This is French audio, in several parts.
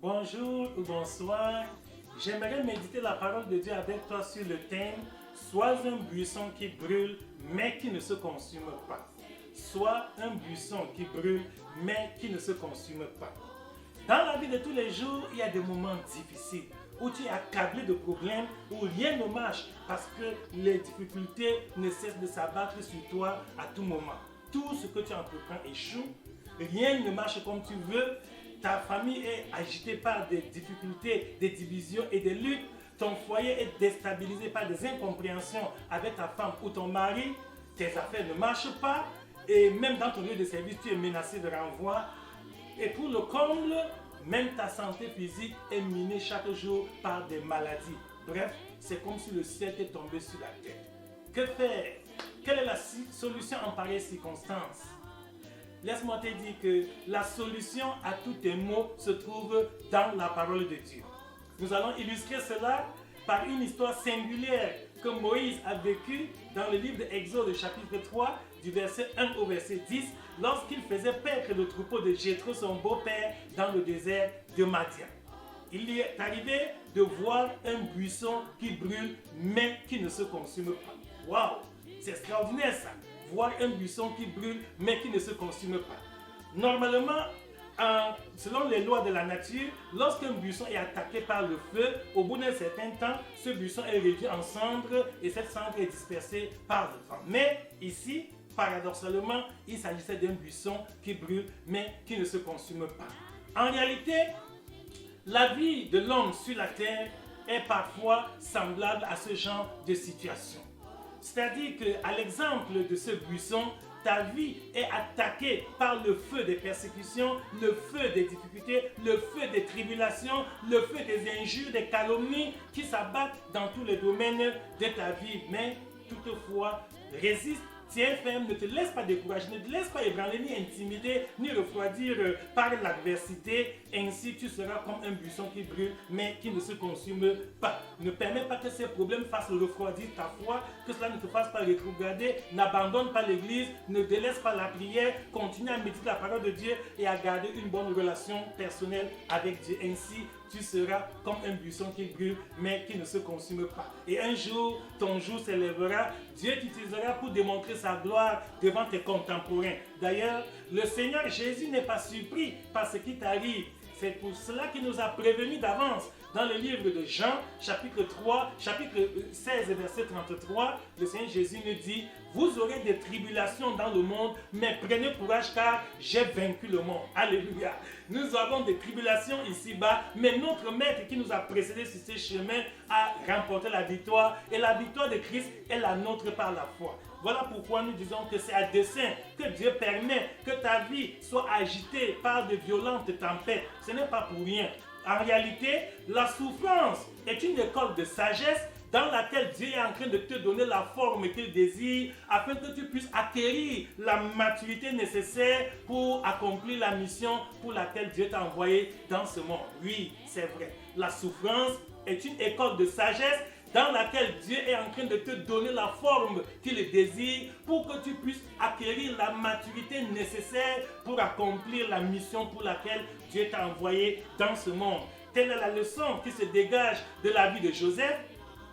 Bonjour ou bonsoir. J'aimerais méditer la parole de Dieu avec toi sur le thème Sois un buisson qui brûle mais qui ne se consume pas. Sois un buisson qui brûle mais qui ne se consume pas. Dans la vie de tous les jours, il y a des moments difficiles où tu es accablé de problèmes, où rien ne marche parce que les difficultés ne cessent de s'abattre sur toi à tout moment. Tout ce que tu entreprends échoue, rien ne marche comme tu veux, ta famille est agitée par des difficultés, des divisions et des luttes, ton foyer est déstabilisé par des incompréhensions avec ta femme ou ton mari, tes affaires ne marchent pas et même dans ton lieu de service, tu es menacé de renvoi. Et pour le comble, même ta santé physique est minée chaque jour par des maladies. Bref, c'est comme si le ciel était tombé sur la tête. Que faire? Quelle est la solution en pareille circonstance? Laisse-moi te dire que la solution à tous tes maux se trouve dans la parole de Dieu. Nous allons illustrer cela par une histoire singulière que Moïse a vécue dans le livre d'Exode chapitre 3 du verset 1 au verset 10 lorsqu'il faisait paître le troupeau de Jéthro, son beau-père, dans le désert de Madian. Il lui est arrivé de voir un buisson qui brûle mais qui ne se consume pas. Waouh! C'est extraordinaire ça! Voir un buisson qui brûle mais qui ne se consume pas. Normalement, selon les lois de la nature, lorsqu'un buisson est attaqué par le feu, au bout d'un certain temps, ce buisson est réduit en cendres et cette cendre est dispersée par le vent. Mais ici, paradoxalement, il s'agissait d'un buisson qui brûle mais qui ne se consume pas. En réalité, la vie de l'homme sur la terre est parfois semblable à ce genre de situation. C'est-à-dire qu'à l'exemple de ce buisson, ta vie est attaquée par le feu des persécutions, le feu des difficultés, le feu des tribulations, le feu des injures, des calomnies qui s'abattent dans tous les domaines de ta vie. Mais toutefois, résiste. Tiens ferme, ne te laisse pas décourager, ne te laisse pas ébranler, ni intimider, ni refroidir par l'adversité. Ainsi, tu seras comme un buisson qui brûle, mais qui ne se consume pas. Ne permets pas que ces problèmes fassent refroidir ta foi, que cela ne te fasse pas rétrograder. N'abandonne pas l'église, ne délaisse pas la prière. Continue à méditer la parole de Dieu et à garder une bonne relation personnelle avec Dieu. Ainsi, tu seras comme un buisson qui brûle, mais qui ne se consume pas. Et un jour, ton jour s'élèvera. Dieu t'utilisera pour démontrer sa gloire devant tes contemporains. D'ailleurs, le Seigneur Jésus n'est pas surpris par ce qui t'arrive. C'est pour cela qu'il nous a prévenus d'avance. Dans le livre de Jean, chapitre 3, chapitre 16, verset 33, le Seigneur Jésus nous dit « Vous aurez des tribulations dans le monde, mais prenez courage car j'ai vaincu le monde. » Alléluia. Nous avons des tribulations ici-bas, mais notre Maître qui nous a précédés sur ce chemin a remporté la victoire. Et la victoire de Christ est la nôtre par la foi. Voilà pourquoi nous disons que c'est à dessein que Dieu permet que ta vie soit agitée par de violentes tempêtes. Ce n'est pas pour rien. En réalité, la souffrance est une école de sagesse dans laquelle Dieu est en train de te donner la forme qu'il désire afin que tu puisses acquérir la maturité nécessaire pour accomplir la mission pour laquelle Dieu t'a envoyé dans ce monde. Oui, c'est vrai. La souffrance est une école de sagesse dans laquelle Dieu est en train de te donner la forme qu'il désire pour que tu puisses acquérir la maturité nécessaire pour accomplir la mission pour laquelle Dieu t'a envoyé dans ce monde. Telle est la leçon qui se dégage de la vie de Joseph.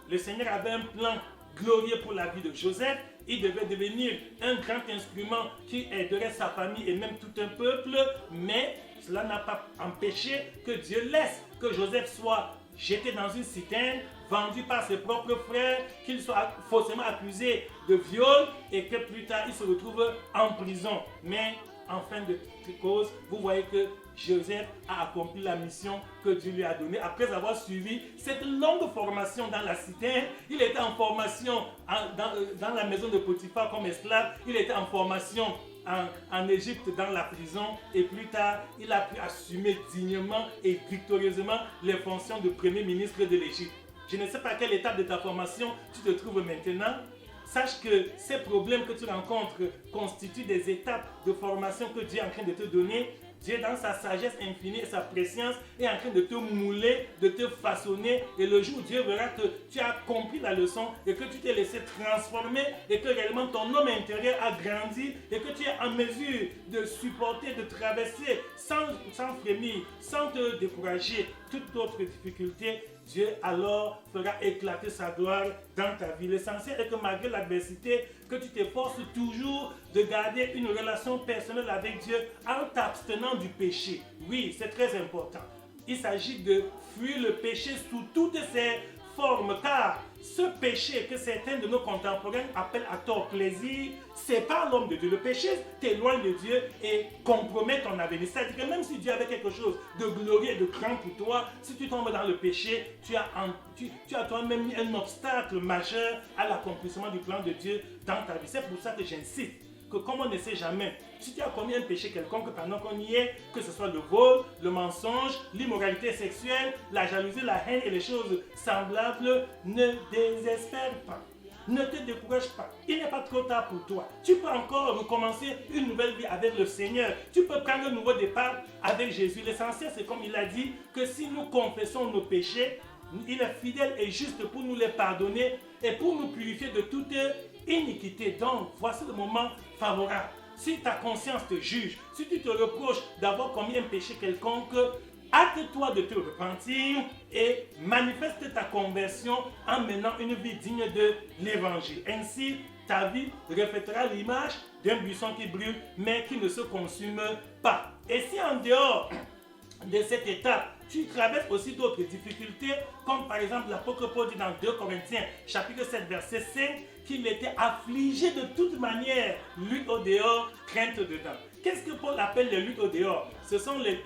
Le Seigneur avait un plan glorieux pour la vie de Joseph. Il devait devenir un grand instrument qui aiderait sa famille et même tout un peuple. Mais cela n'a pas empêché que Dieu laisse que Joseph soit jeté dans une citerne, vendu par ses propres frères, qu'il soit faussement accusé de viol et que plus tard il se retrouve en prison. Mais en fin de cause, vous voyez que Joseph a accompli la mission que Dieu lui a donnée. Après avoir suivi cette longue formation dans la citerne, il était en formation dans la maison de Potiphar comme esclave, il était en formation en Égypte dans la prison et plus tard il a pu assumer dignement et victorieusement les fonctions de premier ministre de l'Égypte. Je ne sais pas à quelle étape de ta formation tu te trouves maintenant. Sache que ces problèmes que tu rencontres constituent des étapes de formation que Dieu est en train de te donner Dieu, dans sa sagesse infinie et sa préscience, est en train de te mouler, de te façonner. Et le jour où Dieu verra que tu as compris la leçon et que tu t'es laissé transformer et que réellement ton homme intérieur a grandi et que tu es en mesure de supporter, de traverser sans frémir, sans te décourager toute autre difficulté, Dieu alors fera éclater sa gloire dans ta vie. L'essentiel est que malgré l'adversité, que tu t'efforces toujours de garder une relation personnelle avec Dieu en t'abstenant du péché. Oui, c'est très important. Il s'agit de fuir le péché sous toutes ses formes, car ce péché que certains de nos contemporains appellent à tort plaisir, c'est pas l'homme de Dieu. Le péché t'éloigne de Dieu et compromet ton avenir. C'est-à-dire que même si Dieu avait quelque chose de glorieux et de grand pour toi, si tu tombes dans le péché, tu as toi-même mis un obstacle majeur à l'accomplissement du plan de Dieu dans ta vie. C'est pour ça que j'insiste que comme on ne sait jamais, si tu as commis un péché quelconque pendant qu'on y est, que ce soit le vol, le mensonge, l'immoralité sexuelle, la jalousie, la haine et les choses semblables, ne désespère pas. Ne te décourage pas. Il n'est pas trop tard pour toi. Tu peux encore recommencer une nouvelle vie avec le Seigneur. Tu peux prendre un nouveau départ avec Jésus. L'essentiel, c'est comme il a dit, que si nous confessons nos péchés, il est fidèle et juste pour nous les pardonner et pour nous purifier de toute iniquité. Donc, voici le moment favorable. Si ta conscience te juge, si tu te reproches d'avoir commis un péché quelconque, hâte-toi de te repentir et manifeste ta conversion en menant une vie digne de l'évangile. Ainsi, ta vie reflètera l'image d'un buisson qui brûle mais qui ne se consume pas. Et si en dehors de cette étape, tu traverses aussi d'autres difficultés, comme par exemple l'apôtre Paul dit dans 2 Corinthiens, chapitre 7, verset 5, qu'il était affligé de toute manière, lutte au dehors, crainte dedans. Qu'est-ce que Paul appelle les luttes au dehors? Ce sont les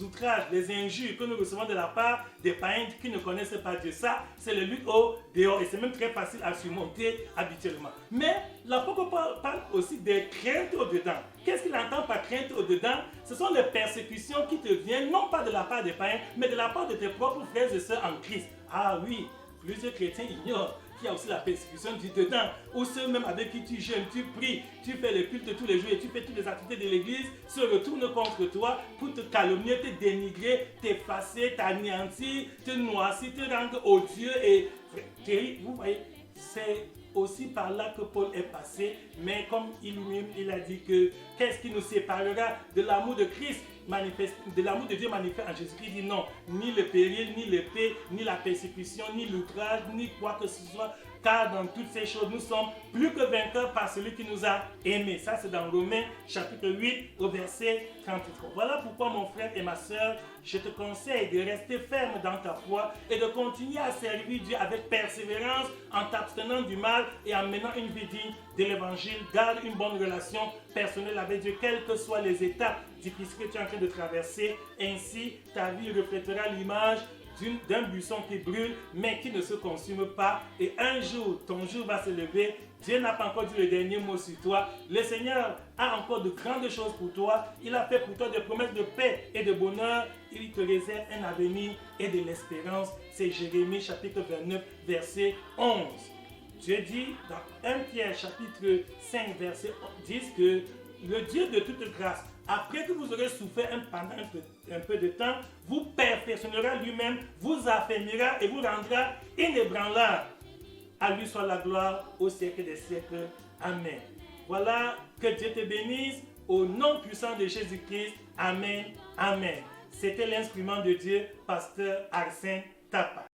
outrages, les injures que nous recevons de la part des païens qui ne connaissent pas Dieu. Ça, c'est les luttes au dehors et c'est même très facile à surmonter habituellement. Mais l'apôtre Paul parle aussi des craintes au dedans. Qu'est-ce qu'il entend par crainte au dedans? Ce sont les persécutions qui te viennent, non pas de la part des païens, mais de la part de tes propres frères et sœurs en Christ. Ah oui, plusieurs chrétiens ignorent qu'il y a aussi la persécution du dedans, ou ceux même avec qui tu jeûnes, tu pries, tu fais les cultes tous les jours et tu fais toutes les activités de l'église, se retournent contre toi pour te calomnier, te dénigrer, t'effacer, t'anéantir, te noircir, te rendre odieux et vous voyez, c'est aussi par là que Paul est passé, mais comme il a dit que qu'est-ce qui nous séparera de l'amour de Christ de l'amour de Dieu manifeste en Jésus-Christ? Il dit non, ni le péril, ni l'épée, ni la persécution, ni l'outrage, ni quoi que ce soit, car dans toutes ces choses, nous sommes plus que vainqueurs par celui qui nous a aimés. Ça, c'est dans Romains, chapitre 8, au verset 33. Voilà pourquoi, mon frère et ma soeur, je te conseille de rester ferme dans ta foi et de continuer à servir Dieu avec persévérance en t'abstenant du mal et en menant une vie digne de l'évangile. Garde une bonne relation personnelle avec Dieu, quelles que soient les étapes difficiles que tu es en train de traverser. Ainsi, ta vie reflètera l'image d'un buisson qui brûle, mais qui ne se consume pas. Et un jour, ton jour va se lever. Dieu n'a pas encore dit le dernier mot sur toi. Le Seigneur a encore de grandes choses pour toi. Il a fait pour toi des promesses de paix et de bonheur. Il te réserve un avenir et de l'espérance. C'est Jérémie chapitre 29, verset 11. Dieu dit dans 1 Pierre chapitre 5, verset 10 que le Dieu de toute grâce, après que vous aurez souffert pendant un peu de temps, vous perfectionnera lui-même, vous affermira et vous rendra inébranlable. À lui soit la gloire au siècle des siècles. Amen. Voilà, que Dieu te bénisse au nom puissant de Jésus-Christ. Amen. Amen. C'était l'instrument de Dieu, pasteur Arsène Tapa.